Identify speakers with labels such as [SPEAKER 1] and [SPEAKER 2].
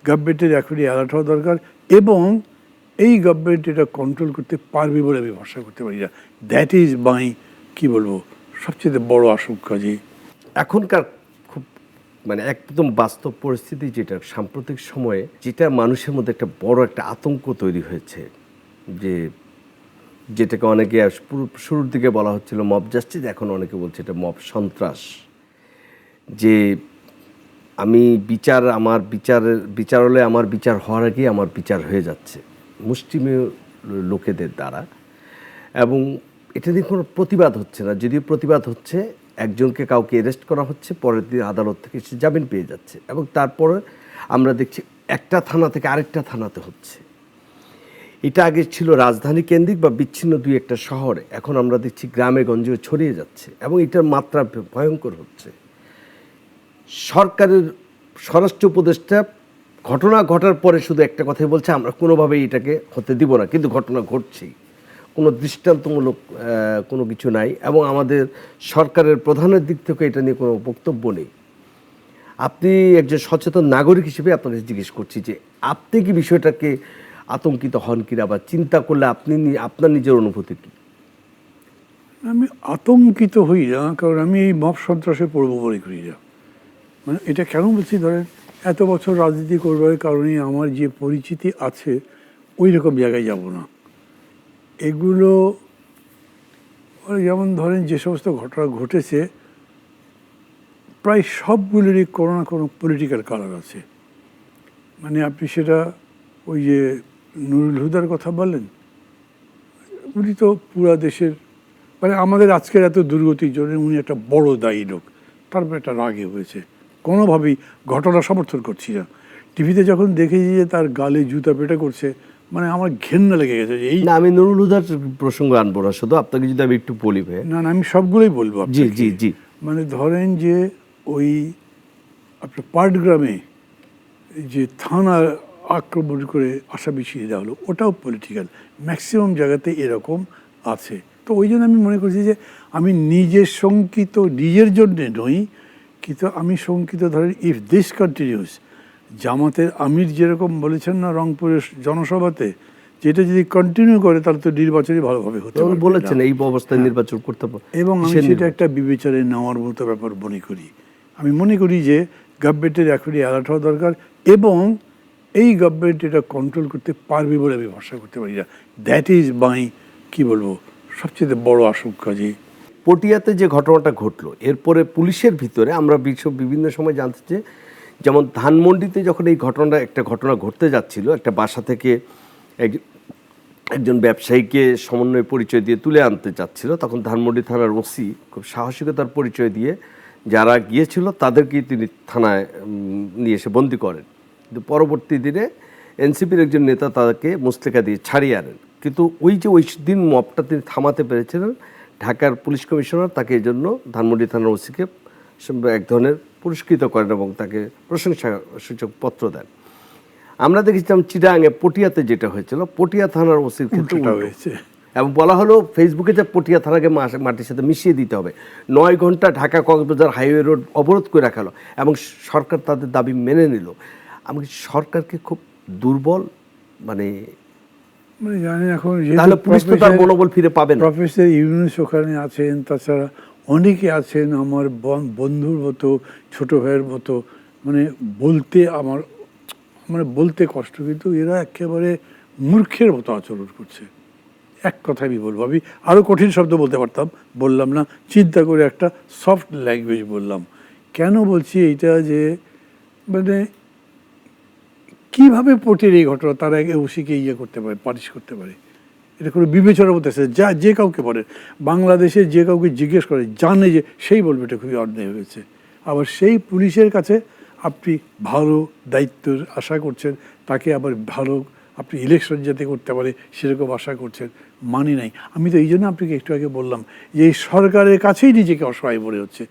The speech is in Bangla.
[SPEAKER 1] গভর্নমেন্টের এখনই অ্যালার্ট হওয়া দরকার, এবং এই গভর্নমেন্ট এটা কন্ট্রোল করতে পারবে বলে আমি ভরসা করতে পারি না। দ্যাট ইজ মাই, কী বলবো, সবচেয়ে বড় আশঙ্কা। যে
[SPEAKER 2] এখনকার খুব মানে একদম বাস্তব পরিস্থিতি, যেটা সাম্প্রতিক সময়ে যেটা মানুষের মধ্যে একটা বড় একটা আতঙ্ক তৈরি হয়েছে, যে যেটাকে অনেকে শুরুর দিকে বলা হচ্ছিল মব জাস্টিস, এখন অনেকে বলছে এটা মব সন্ত্রাস। যে আমি বিচার হলে আমার বিচার হওয়ার আগেই আমার বিচার হয়ে যাচ্ছে মুষ্টিমেয় লোকেদের দ্বারা, এবং এটা নিয়ে কোনো প্রতিবাদ হচ্ছে না। যদিও প্রতিবাদ হচ্ছে, একজনকে কাউকে অ্যারেস্ট করা হচ্ছে, পরের দিন আদালত থেকে সে জামিন পেয়ে যাচ্ছে, এবং তারপরে আমরা দেখছি একটা থানা থেকে আরেকটা থানাতে হচ্ছে। এটা আগে ছিল রাজধানী কেন্দ্রিক বা বিচ্ছিন্ন দুই একটা শহরে, এখন আমরা দেখছি গ্রামে গঞ্জে ছড়িয়ে যাচ্ছে, এবং এটার মাত্রা ভয়ঙ্কর হচ্ছে। সরকারের স্বরাষ্ট্র উপদেষ্টা ঘটনা ঘটার পরে শুধু একটা কথাই বলছে, আমরা কোনোভাবেই এটাকে হতে দিব না, কিন্তু ঘটনা ঘটছেই, কোনো দৃষ্টান্তমূলক কোনো কিছু নাই, এবং আমাদের সরকারের প্রধানের দিক থেকে এটা নিয়ে কোনো বক্তব্য নেই। আপনি একজন সচেতন নাগরিক হিসেবে আপনাকে জিজ্ঞেস করছি যে আপনি কি বিষয়টাকে আতঙ্কিত হন কিনা, বা চিন্তা করলে আপনার নিজের অনুভূতি কী?
[SPEAKER 1] আমি আতঙ্কিত হই না, কারণ আমি এই মব সন্ত্রাসে পড়বো মনে করি না। মানে এটা কেন বলছি, ধরেন এত বছর রাজনীতি করবার কারণে আমার যে পরিচিতি আছে ওই রকম জায়গায় যাব না। এগুলো যেমন ধরেন যে সমস্ত ঘটনা ঘটেছে, প্রায় সবগুলোরই কোনো না কোনো পলিটিক্যাল কালার আছে। মানে আপনি সেটা ওই যে নুরুল হুদার কথা বলেন, উনি তো পুরা দেশের, মানে আমাদের আজকের এত দুর্গতির জন্য উনি একটা বড় দায়ী লোক, তারপর একটা রাগে হয়েছে। কোনোভাবেই ঘটনা সমর্থন করছি না। টিভিতে যখন দেখেছি যে তার গালে জুতা পেটা করছে, মানে আমার ঘেন্না লেগে গেছে। এই
[SPEAKER 2] না, আমি নুরুল হুদার প্রসঙ্গ আনবো না, শুধু আপনাকে যদি আমি একটু বলি ভাই।
[SPEAKER 1] না, আমি সবগুলোই বলবো।
[SPEAKER 2] জি জি জি।
[SPEAKER 1] মানে ধরেন যে ওই আপনার পাটগ্রামে যে থানা আক্রমণ করে আশা বিছিয়ে দেওয়া হলো, ওটাও পলিটিক্যাল। ম্যাক্সিমাম জায়গাতে এরকম আছে। তো ওই জন্য আমি মনে করছি যে আমি নিজের শঙ্কিত, নিজের জন্যে নই, কিন্তু আমি শঙ্কিত ধরেন ইফ দিস কন্টিনিউস, জামাতের আমির যেরকম বলেছেন না রংপুরের জনসভাতে, যেটা যদি কন্টিনিউ করে তাহলে তো নির্বাচনই ভালোভাবে হতে পারবে না।
[SPEAKER 2] বলেছেন এই অবস্থায় নির্বাচন করতে পারে,
[SPEAKER 1] এবং আমি সেটা একটা বিবেচনায় নেওয়ার মতো ব্যাপার মনে করি। আমি মনে করি যে গভর্নমেন্টের এখনই অ্যালার্ট হওয়া দরকার, এবং এই গভর্নমেন্ট এটা কন্ট্রোল করতে পারবে বলে আমি ভরসা করতে পারি না। দ্যাট ইজ মাই, কী বলবো, সবচেয়ে বড় আশঙ্কা। যে
[SPEAKER 2] পটিয়াতে যে ঘটনাটা ঘটলো, এরপরে পুলিশের ভিতরে আমরা বিভিন্ন সময় জানতে, যেমন ধানমন্ডিতে যখন এই একটা ঘটনা ঘটতে যাচ্ছিল, একটা বাসা থেকে একজন ব্যবসায়ীকে সমন্বয় পরিচয় দিয়ে তুলে আনতে চাচ্ছিল, তখন ধানমন্ডি থানার ওসি খুব সাহসিকতার পরিচয় দিয়ে যারা গিয়েছিল তাদেরকেই তিনি থানায় নিয়ে এসে বন্দি করেন। কিন্তু পরবর্তী দিনে এনসিপির একজন নেতা তাদেরকে মুচলেকা দিয়ে ছাড়িয়ে আনেন। কিন্তু ওই দিন মবটা তিনি থামাতে পেরেছিলেন, ঢাকার পুলিশ কমিশনার তাকে এই জন্য ধানমন্ডি থানার ওসিকে এক ধরনের পুরস্কৃত করেন এবং তাকে প্রশংসা সূচক পত্র দেন। আমরা দেখেছিলাম চিটাগাঙে পটিয়াতে যেটা হয়েছিল, পটিয়া থানার ওসির ক্ষেত্রে হয়েছে, এবং বলা হলো ফেসবুকে যে পটিয়া থানাকে মাটির সাথে মিশিয়ে দিতে হবে। 9 ঘন্টা ঢাকা কক্সবাজার হাইওয়ে রোড অবরোধ করে রাখালো, এবং সরকার তাদের দাবি মেনে নিল। আমি সরকারকে খুব দুর্বল মানে
[SPEAKER 1] জানেন, এখন
[SPEAKER 2] তাহলে পুলিশ তো তার মনোবল ফিরে পাবে না।
[SPEAKER 1] প্রফেসর ইউনূস ওখানে আছেন, তাছাড়া অনেকে আছেন আমার বন্ধুর মতো, ছোট ভাইয়ের মতো, মানে বলতে আমার মানে বলতে কষ্ট, কিন্তু এরা একেবারে মূর্খের মতো আচরণ করছে। এক কথা আমি বলবো, আমি আরও কঠিন শব্দ বলতে পারতাম, বললাম না, চিন্তা করে একটা সফট ল্যাঙ্গুয়েজ বললাম। কেন বলছি এইটা, যে মানে কীভাবে পটির এই ঘটনা তার আগে ওসিকে করতে পারে, পানিশ করতে পারে, এটা কোনো বিবেচনার মধ্যে আছে? যে কাউকে বলে, বাংলাদেশে যে কাউকে জিজ্ঞেস করে জানে যে সেই বলবে এটা খুবই অন্যায় হয়েছে। আবার সেই পুলিশের কাছে আপনি ভালো দায়িত্বের আশা করছেন, তাকে আবার ভালো আপনি ইলেকশন যাতে করতে পারে সেরকম আশা করছেন, মানি নাই। আমি তো এই জন্য আপনাকে একটু আগে বললাম যে এই সরকারের কাছেই নিজেকে অসহায় মনে হচ্ছে।